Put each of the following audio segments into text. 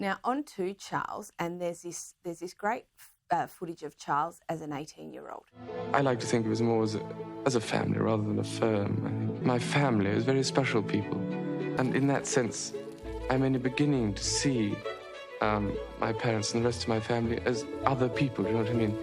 Now, on to Charles, and there's this great footage of Charles as an 18-year-old. I like to think of it more as a family rather than a firm. I think my family is very special people. And in that sense, I'm only beginning to see my parents and the rest of my family as other people, do you know what I mean?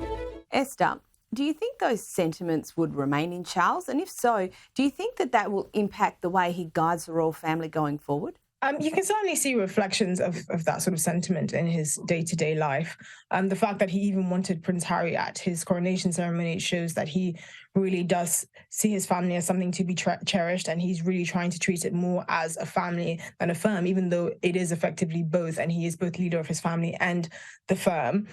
Esther, do you think those sentiments would remain in Charles? And if so, do you think that that will impact the way he guides the royal family going forward? You can certainly see reflections of that sort of sentiment in his day-to-day life. The fact that he even wanted Prince Harry at his coronation ceremony shows that he really does see his family as something to be cherished, and he's really trying to treat it more as a family than a firm, even though it is effectively both, and he is both leader of his family and the firm.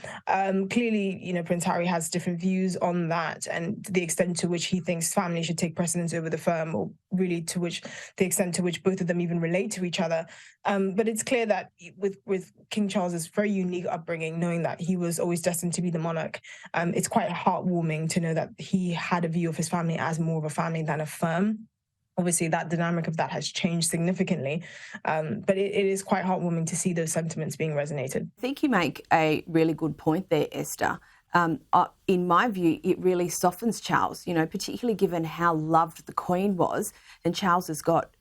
Clearly, Prince Harry has different views on that and the extent to which he thinks family should take precedence over the firm, or really the extent to which both of them even relate to each other. But it's clear that with King Charles's very unique upbringing, knowing that he was always destined to be the monarch, it's quite heartwarming to know that he had a view of his family as more of a family than a firm. Obviously, that dynamic of that has changed significantly, but it is quite heartwarming to see those sentiments being resonated. I think you make a really good point there, Esther. In my view, it really softens Charles, particularly given how loved the Queen was, and Charles has got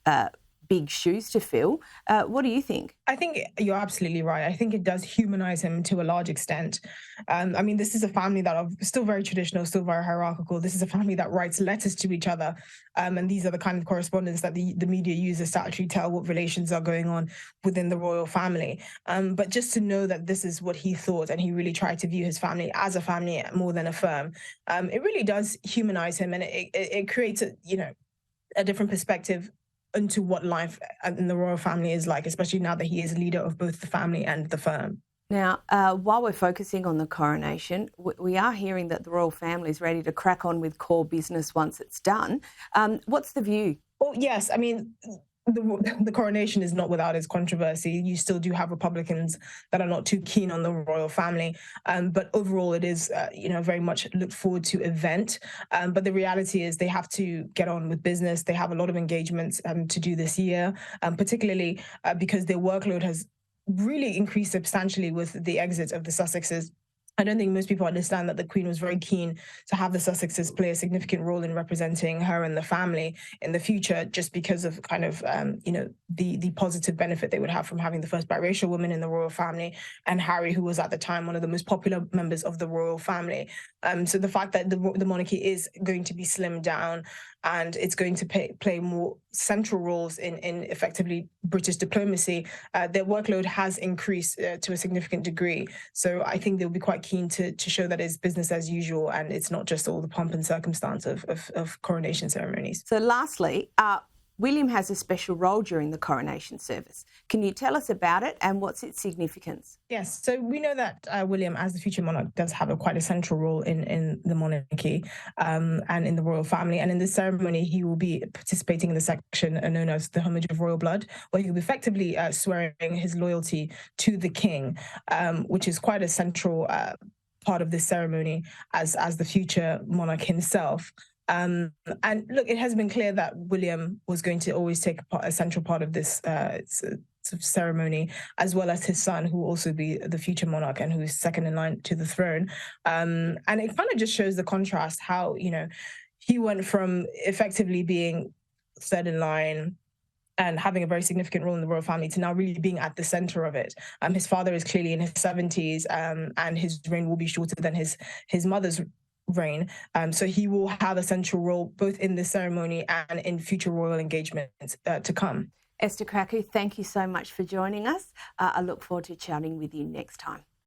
big shoes to fill. What do you think? I think you're absolutely right. I think it does humanize him to a large extent. This is a family that are still very traditional, still very hierarchical. This is a family that writes letters to each other. And these are the kind of correspondence that the media uses to actually tell what relations are going on within the royal family. But just to know that this is what he thought, and he really tried to view his family as a family more than a firm, it really does humanize him, and it creates a different perspective into what life in the royal family is like, especially now that he is leader of both the family and the firm. Now, while we're focusing on the coronation, we are hearing that the royal family is ready to crack on with core business once it's done. What's the view? Well, yes, the coronation is not without its controversy. You still do have Republicans that are not too keen on the royal family. But overall, it is, very much looked forward to event. But the reality is they have to get on with business. They have a lot of engagements to do this year, particularly because their workload has really increased substantially with the exit of the Sussexes. I don't think most people understand that the Queen was very keen to have the Sussexes play a significant role in representing her and the family in the future, just because of kind of, the positive benefit they would have from having the first biracial woman in the royal family, and Harry, who was at the time one of the most popular members of the royal family. So the fact that the monarchy is going to be slimmed down and it's going to play more central roles in effectively British diplomacy, their workload has increased to a significant degree. So I think they'll be quite keen to show that it's business as usual, and it's not just all the pomp and circumstance of coronation ceremonies. So lastly, William has a special role during the coronation service. Can you tell us about it and what's its significance? Yes, so we know that William, as the future monarch, does have quite a central role in the monarchy and in the royal family. And in this ceremony, he will be participating in the section known as the Homage of Royal Blood, where he'll be effectively swearing his loyalty to the king, which is quite a central part of this ceremony as the future monarch himself. And look, it has been clear that William was going to always take a central part of this ceremony, as well as his son, who will also be the future monarch and who is second in line to the throne. And it kind of just shows the contrast how, he went from effectively being third in line and having a very significant role in the royal family to now really being at the center of it. His father is clearly in his 70s, and his reign will be shorter than his mother's reign. So he will have a central role both in this ceremony and in future royal engagements to come. Esther Krakue, thank you so much for joining us. I look forward to chatting with you next time.